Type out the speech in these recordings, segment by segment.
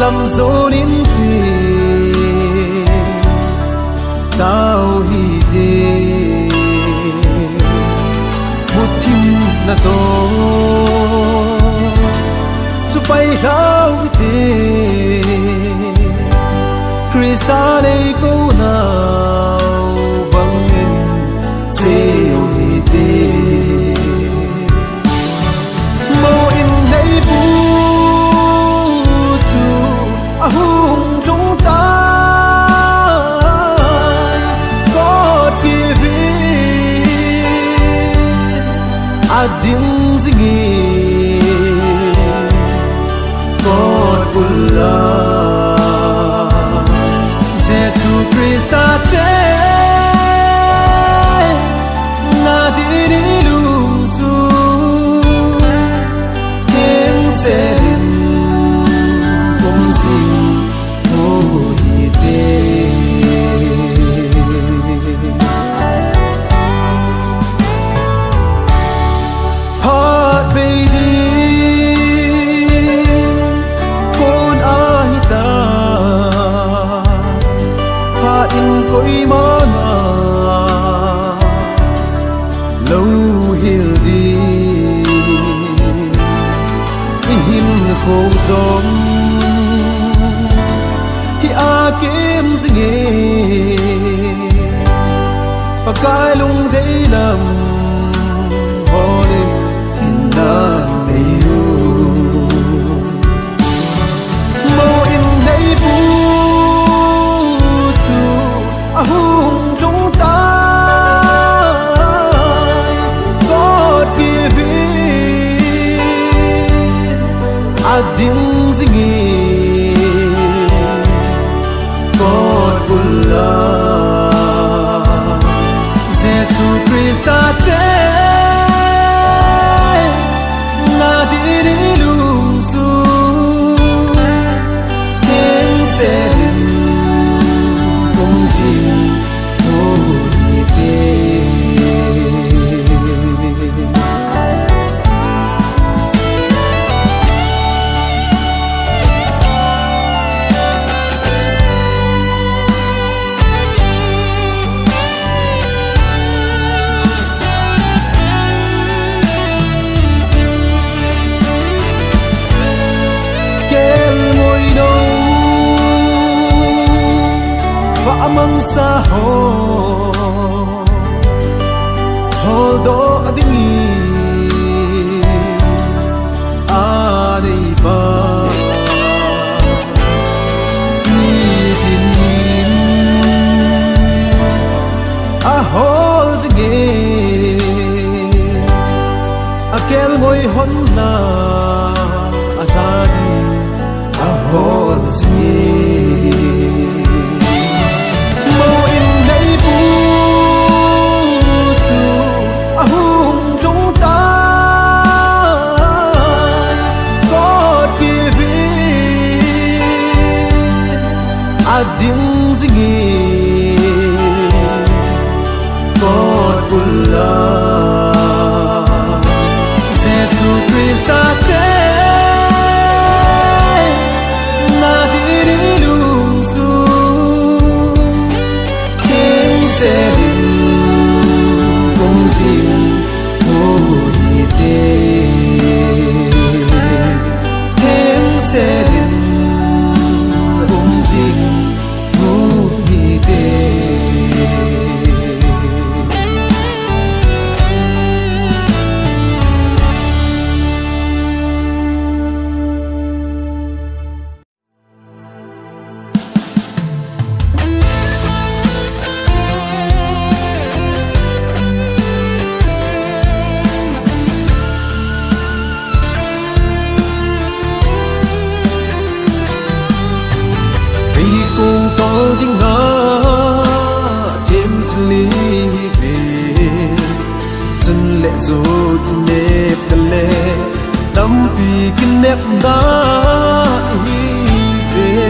lam zo nin chi tao hi de một thim na to chu pai rau te Krista nei ko nào bang in se hi te mo in nei bu chu a hung rung ta God give a ding zingi God pula Jesus Krista te na dini lung su tiếng se din bông sim mo hi te heart baby con ai ta heart in koi mana lâu hiểu đi hin khô gió khi a kiếm zinge và cái lung thấy lầm ho lên hin nan thấy u màu in đây bu chu a hung rung ta God give a ding zingi God pula Jesus Krista te na diri lung su tiếng se din bông sim mo hi te amang sa do adingi adei ba ni tin a hol zige a kel ngoi hon na a ta di a hol zige ding zingi God pula Jesus Krista te na diri lung su tiếng se din bông sim mo hi te tiếng se din bông sim nếp đá về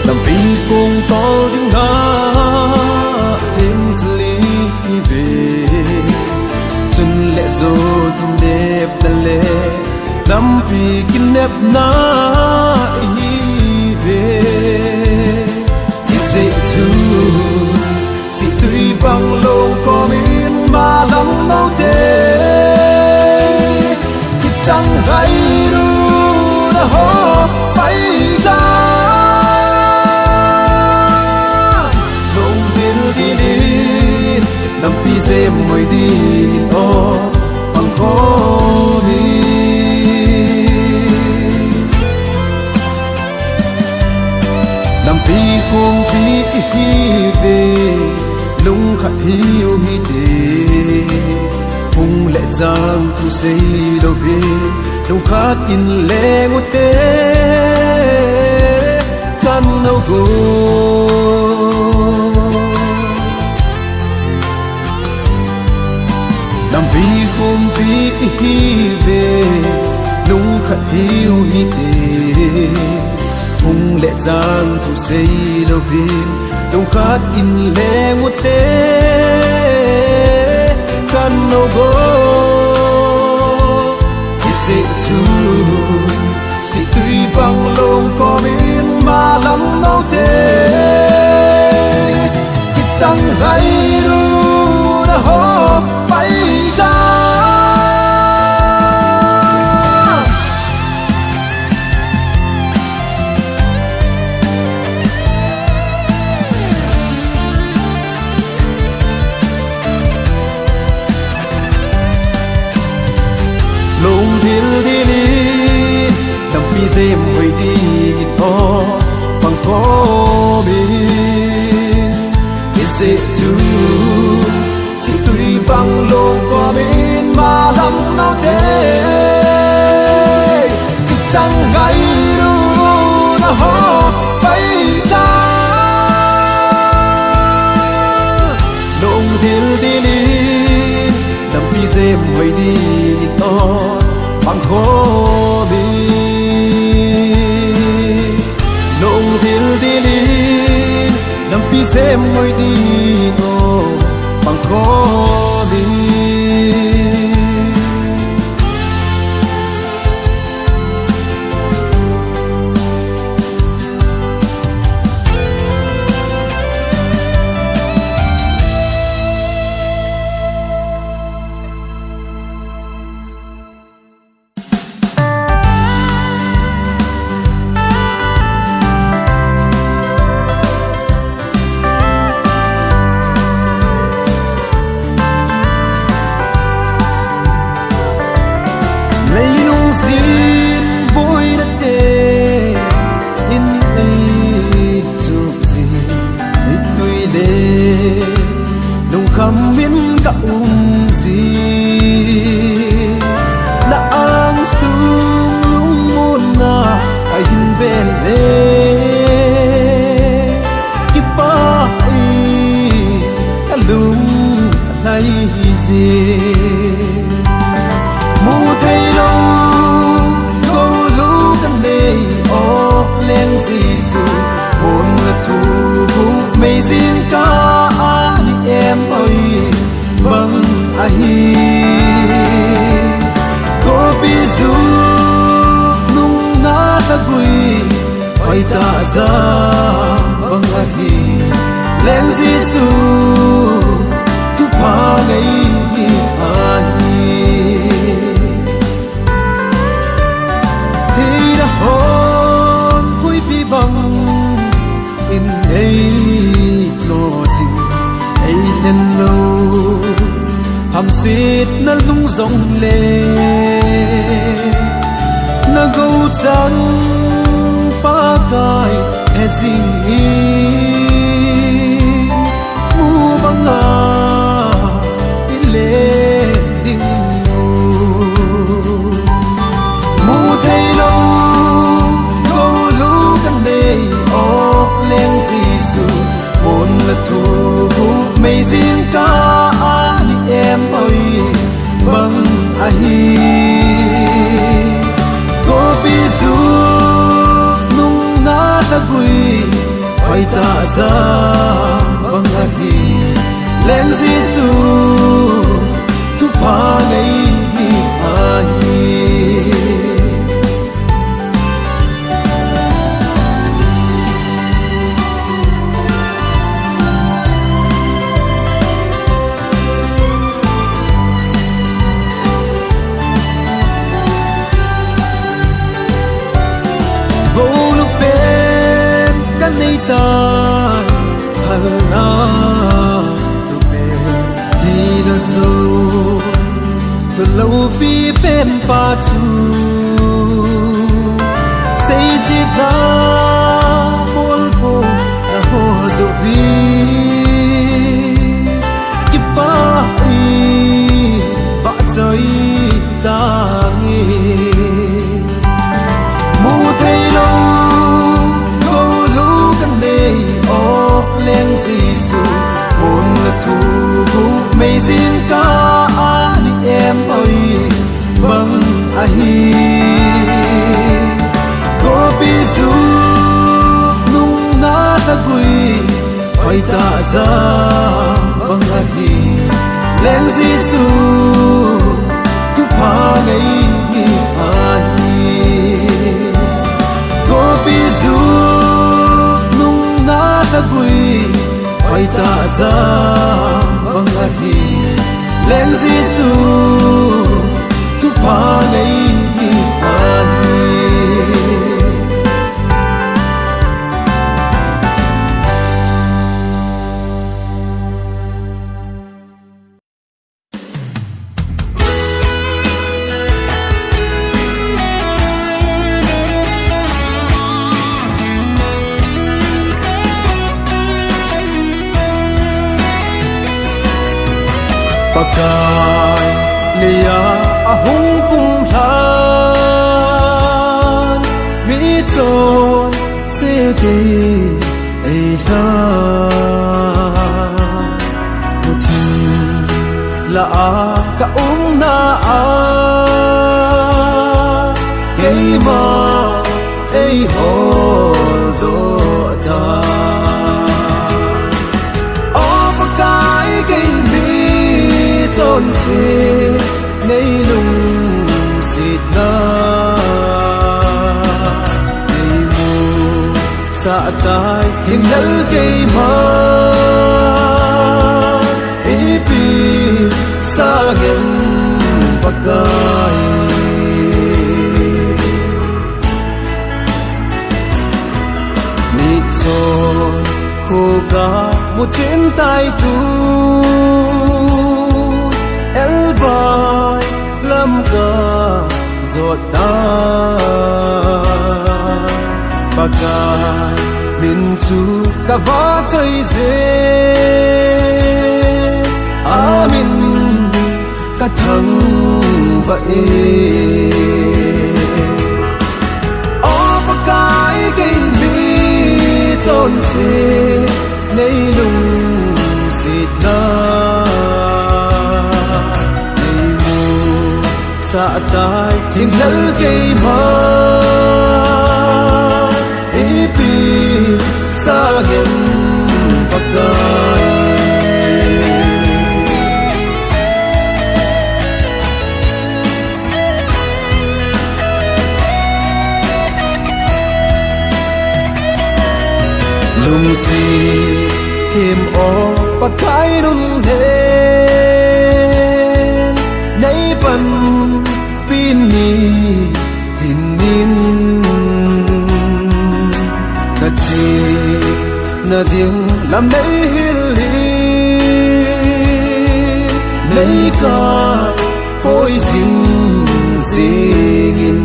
làm vì cùng to tiếng ngã thêm lý về chân lệ rồi nep na le nam pi kin nep na hi ve is it true si tui bang lo ko min ma lam mau te ki chang gai ru na ho pai ra long dil dilin nam pi se moi din o bang ko mi nam pi khum pi hi ve lung khát hiu hi te hung lệ giang thu sei lo ve lung khát in lệ ngô te kan no go nam pi khum pi hi ve lung khát hiu hi te hung lệ giang thu sei lo ve đông khát in lệ một té can no go is it true si tui bang long có min ma lắm đâu thế ki chang gai lu na ho pai ra long dil dilin nam pi sem hoi di o pang ko bin is it true si tui bang long ko bin ma lam nau te ki chang gai ru na ho pai ra long dil dilin nam pi sem hoi di o bang ko bi long dil dilin nam pi sem moi di no bang ko bi khăm miên cả gì đã ang sung lung môn na ai hin bên lê ki pa ai lung lai gì mu thấy lâu go luกันđây o lên gì su môn là thu mây riêng ca em ơi bằng ai có biết dù nung na ta quỳ quay ta ra bằng ai lên Giêsu tu pa ngày ai thì đã hôn vui bi bằng in đây lo gì lên lâu hàm xịt nó lung rong lê nó gấu trắng pa gai e zing mu bang à lê ding mu thấy lâu gấu lúกันđây o lên Giêsu môn là thu mây riêng ca anh em ơi bằng ai có biết dù nung na ta quỳ quay ta ra bằng ai lên Giêsu tu pa ngày ai nei ta hal na tu pe ti na so tu lo pi pen pa chu say si ta bol po na ho zo vi ki pa i ba choi ta ngi mu thei lo go lu kan dei o leng si su mon la thu bu mei zin ka a ni em ơi bang a hi go bi su nung na ta gui oi ta za bang a hi leng si su tu pa nei hi a hi go bi su nung na ta gui oi ta za bang a hi leng si su tu pa nei hi a hi pakai lia ahung kum than mi chon se ti ei sa mu thi la a ka na a ei ma ei ho do da o pakai ke chôn se nei lung sit na nei mu sa tai thing lal ke ma e pi sa gen pakai ni so khu ka mu chen tai tu el vai lam ka zot ta pakai min chu ka va choi ze amin ka thang va e o pakai ke bi chon se nei lung sit na sa tai thing lal ke ma e pi sa gen pakai lung si thêm o pakai nun de nei pan pin ni tin nin na chi na ding lam nei hil hi nei ka hoi sin zingin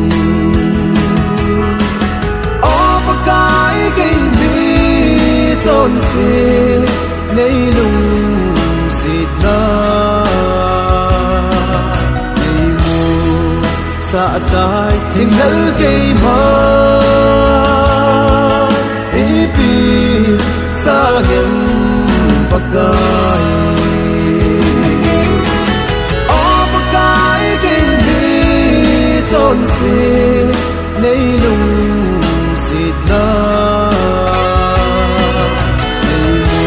o pakai ke bi chon se nei lung sit na sa tai thing lal ke ma e pi sa gen pakai o pakai ke bi chon se nei lung sit na nei mu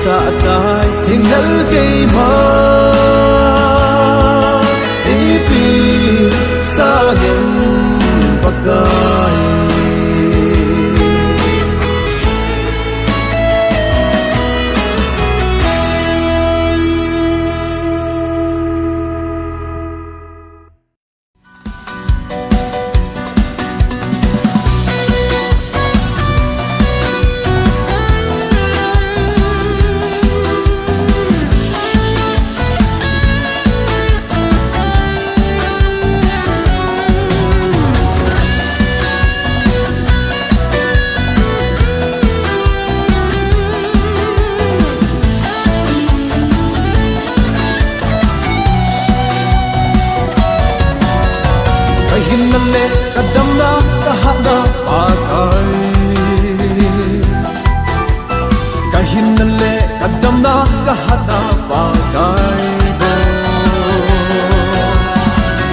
sa tai thing lal ke ma e pi sa gen pakai le kadam na kahana pakai kahin le kadam na kahana pakai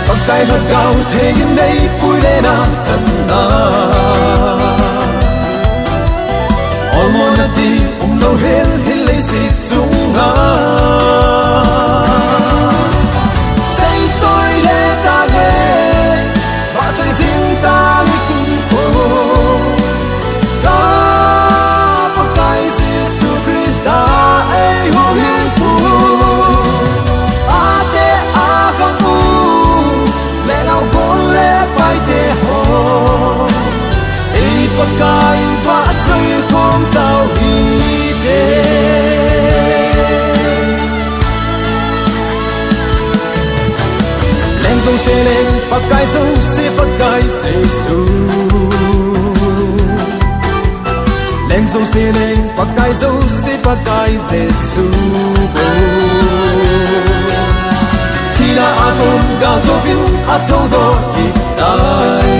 pakai ha kau the nei pui le na chan na almonati no hel hil si chunga say choi le ta ge ba choi jing ta li kun ho ka pa kai Jesus Christa ai ho hin pu a te a ka pu le nau kon le pai te ho ai pa kai ba choi kom tao hi lên sông xe lên bắt cái sông xe bắt cái xe su lên sông xe lên bắt cái sông xe bắt cái xe su khi đã atom gạo cho vin atom đó kịp tay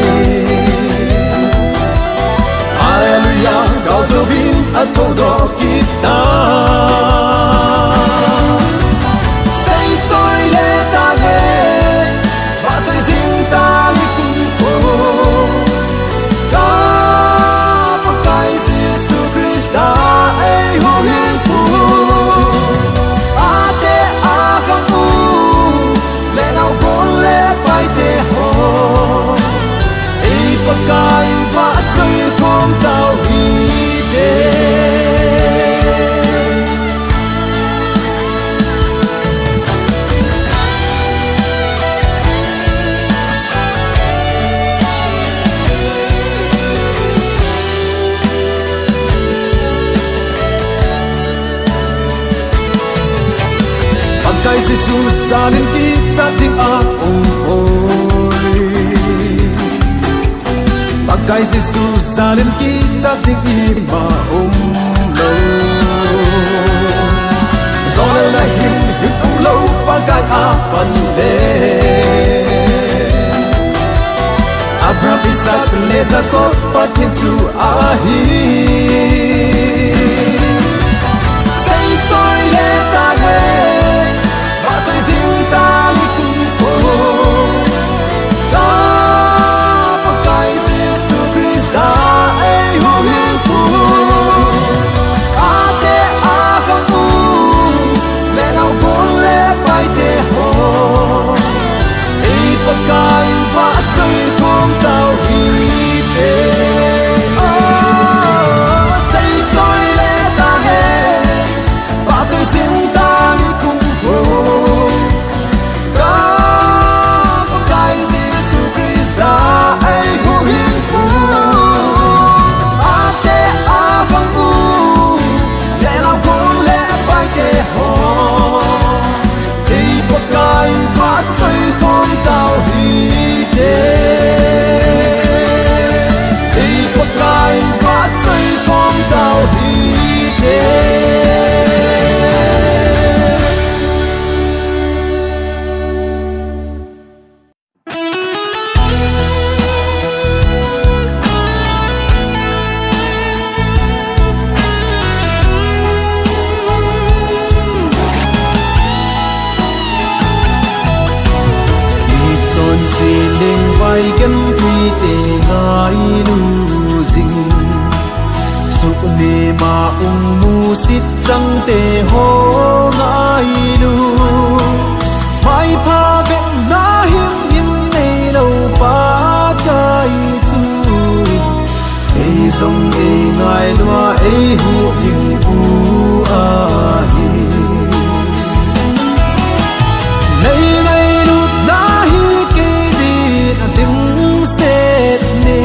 Hallelujah gạo cho vin atom đó kịp tay say trôi lên ta nghe ta li kun ho ka pa kai Jesus Christa ai ho hin pu a te a ka pu le nau kon le pai te ho ai pa kai va choi kom tao hi te Kai Jesus salin ki chating a oi Pakai Jesus salin ki chating I ma lo Zole na him hit lo pakai a pan le Abraham Isaac le Jacob patin chu a hi Say joy le ta ge Choi jing ta li kun ho ka pa kai Jesus Christa ai ho hin pu a te a ka pu le nau kon le pai te ho ai pa kai va choi kom tao hi te say choi le ta he pa choi jing ta li kun ho sit chẳng te ho ngai lu mai pha vẹn na him him nei đâu pa kai chu ei song ei ngai loa ei hu hing u a hi nei nei lu na hi ke di na ding set ne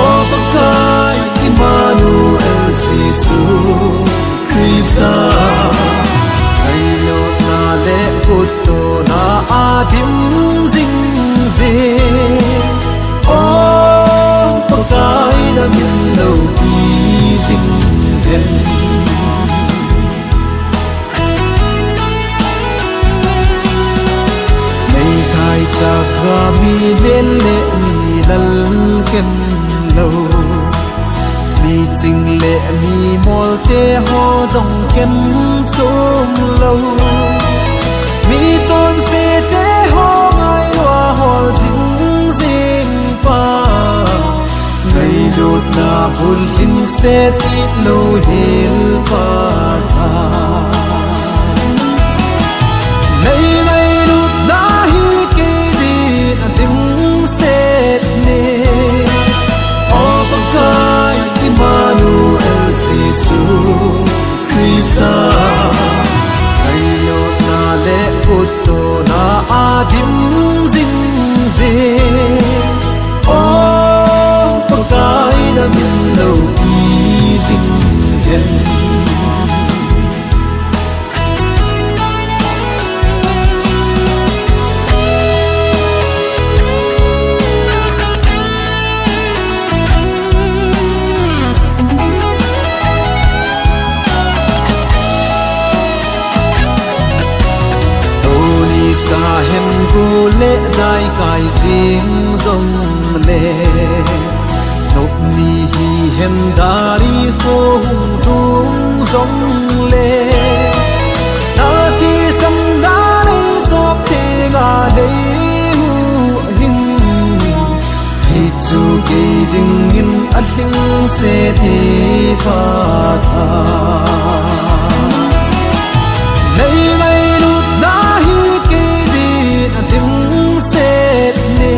o pa kai Emmanuel Jesus Christa ayo na le utto na adim zing ze o pakai na min lo ti zing den khen lâu mi chinh lệ mi mol te ho dòng khen chung lâu mi chọn se te ho ngai hoa hol ding ding pa ngày đột na buồn linh se ti lâu hil pa ngày ngày đột na hi ke di ding se ne o pakai Emmanuel Jesus Christa ngày đột na le utto na adim ding ze cái đã min lâu y dinh hiền Tony sa hen cô lệ đại cài riêng dòng lệ nộp ni hi hen dari khô hung dòng lệ na ti sam dari sop te ga dei hu hin hi chu ke ding in a hling se te pa tha nei mai lut na hi ke di a hling se ne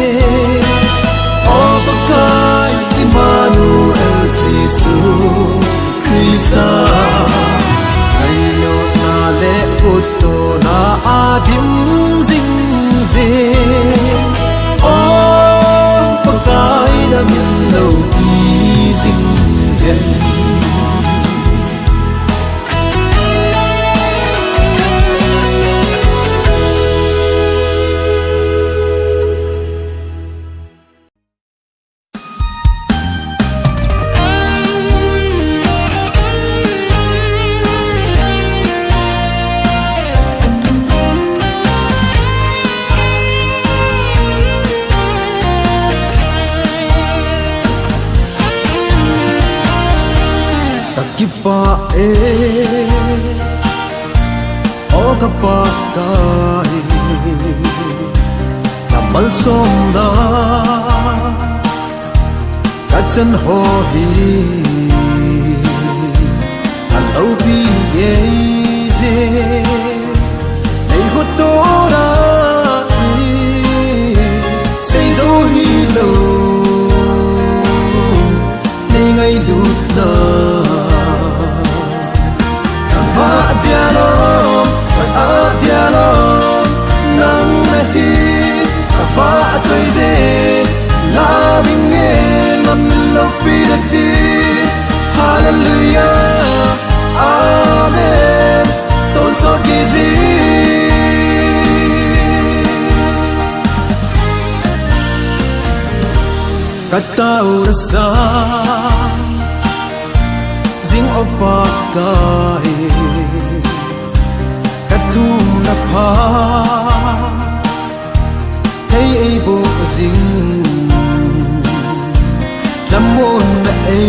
o pakai Emmanuel Jesus Christa ngày lột na lệ utto na adim ding ze o pakai đã min lâu y ding hiền kipa o kapa kai namal somda kachan ho hi hello bi ye ze nei ho to ra sei zo hi lo nei ngai lut na dialog phải a dialog nang nahi apa chơi ze la bing nghe nam lo pi di hallelujah amen tôn so ki zi kata urasa zing opa kai katum na pa thấy ai bộ ding làm môn na ai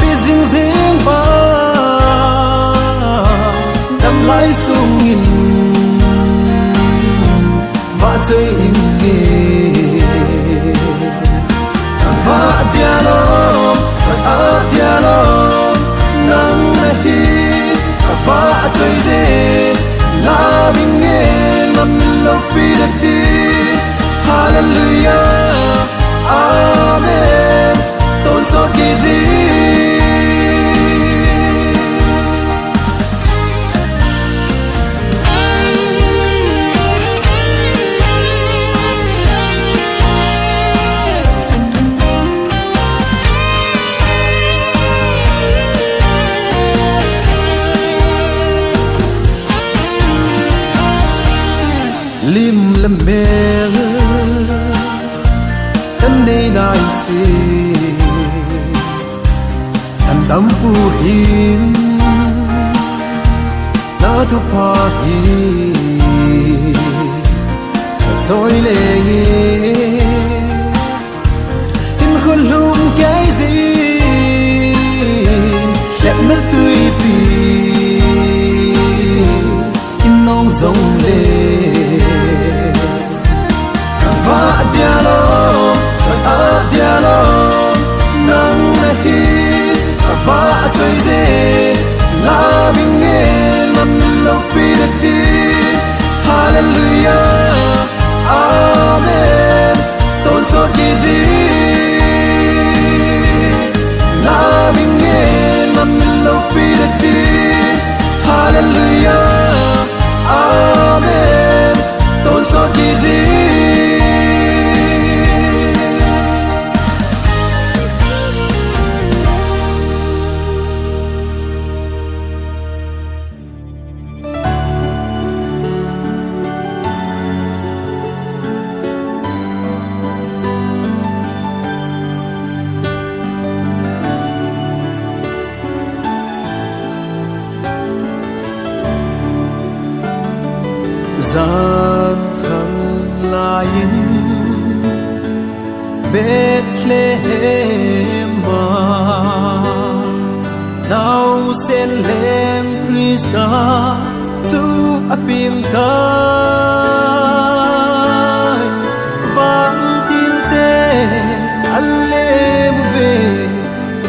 bị ding ding pa đâm lại sung in và chơi im nghe và dialog phải a dialog nang nahi apa chơi ze la bing nghe nam lo pi di hallelujah amen tôn so ki zi lim lam mel tan nei nai si tan dam pu hin na thu pa hi sa choi le Bethlehem now sen leng Krista tu aping kai vang til te alle ve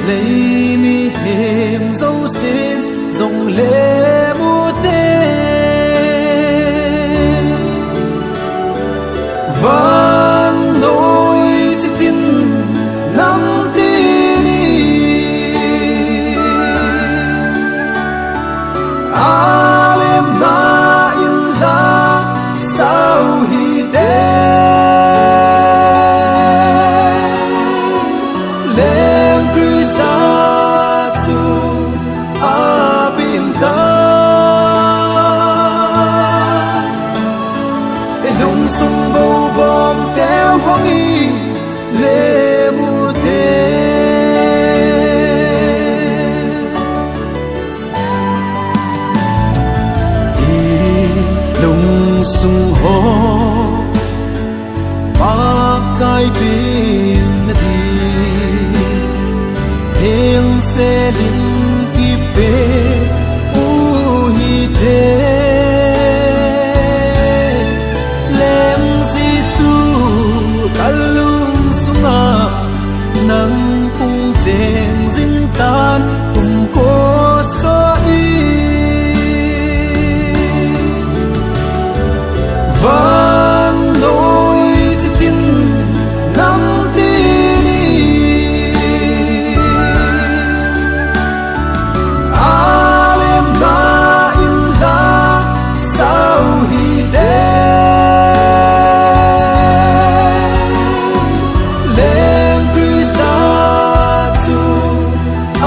lấy mi hem dấu sen dòng lệ mu te vang nỗi tin nắm tin alem na illa sao hi de lem Krista tu abing da lung sung bo bom teo hong i le mu te sung ho pa kai bin na di heng se lin ki pe u hi te lem si su kalung sunga nang kung chen jing tan ko so i vang nỗi tin nắm tin alem na illa sao hi de lem Krista tu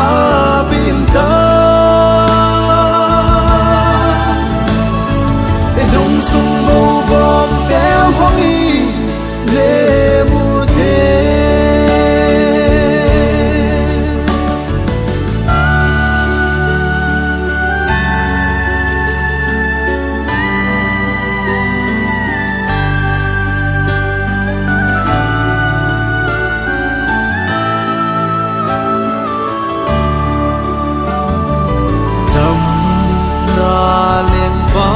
abing da lung sung bo bom teo hong i le mu te dầm na lên ba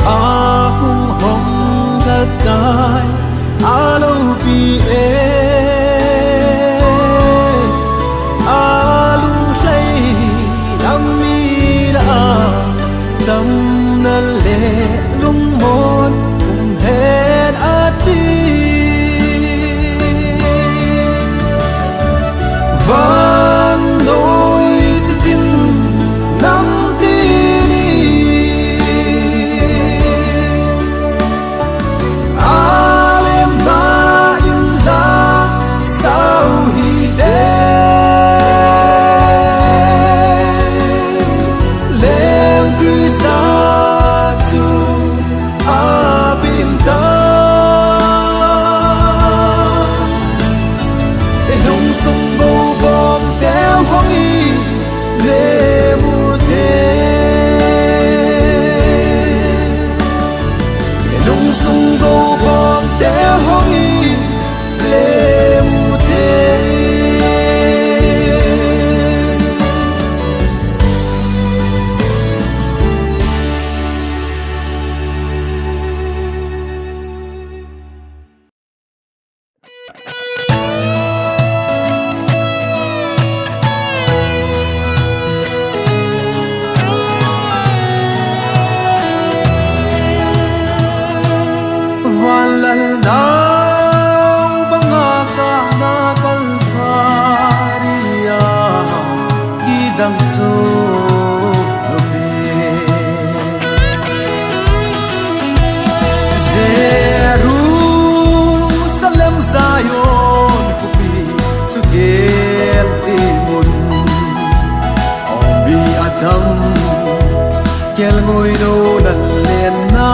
ahung hong thật tai alo bi e alu say lam mi la chăm na le lung mon cùng hết ati vang nỗi tin nắm tin alem na illa sao hi de lem Krista tu abing da lung sung bo bom teo hong i le mu te lung sung bo bom teo hong i le mu te walal nau bangaka na kalvaria kidang so Jerusalem Zion kupi sugel timun ombi adam kel ngoi do dal len na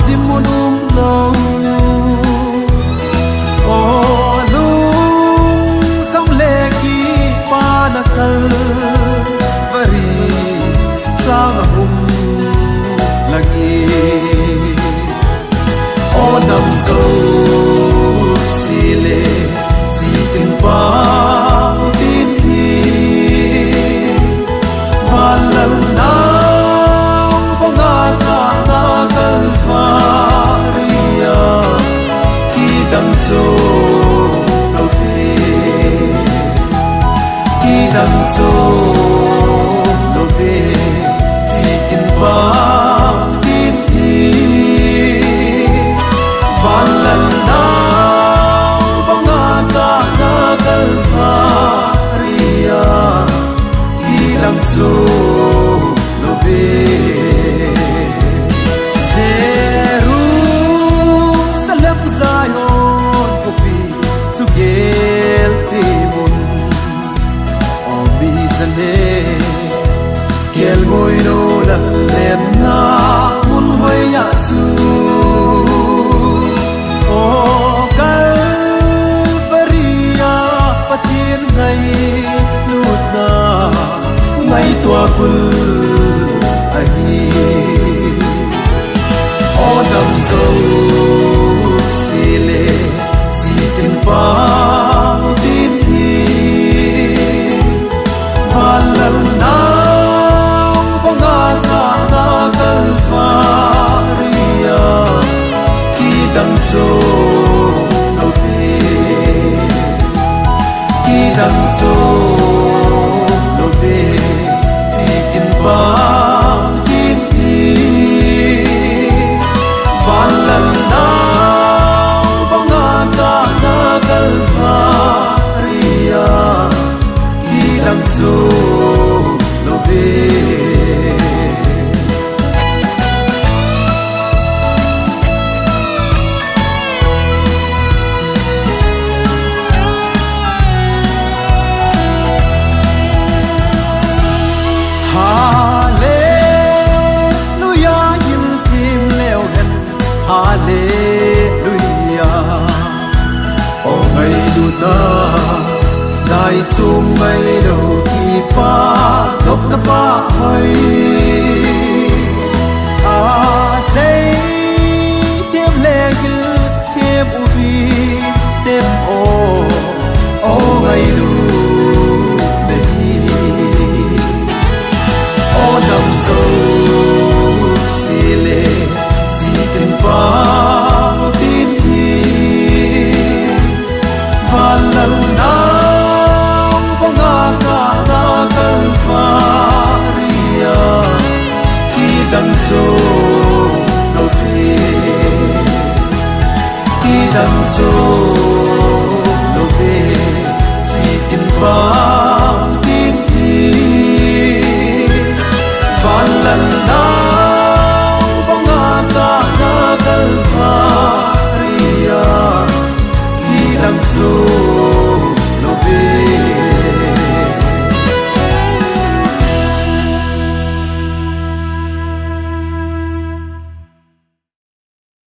dimunum lo o lung kam le ki pa na kal vari sang hum lagi lùm mây đầu thì pa lộc ta pa hơi say thêm lệ gil thêm ubi thêm ô ngày lu đây ô nằm sâu xì lệ xì chân pa tin hi và lần nào băng ca ta calvaria khi đằng sau đâu thế khi đằng sau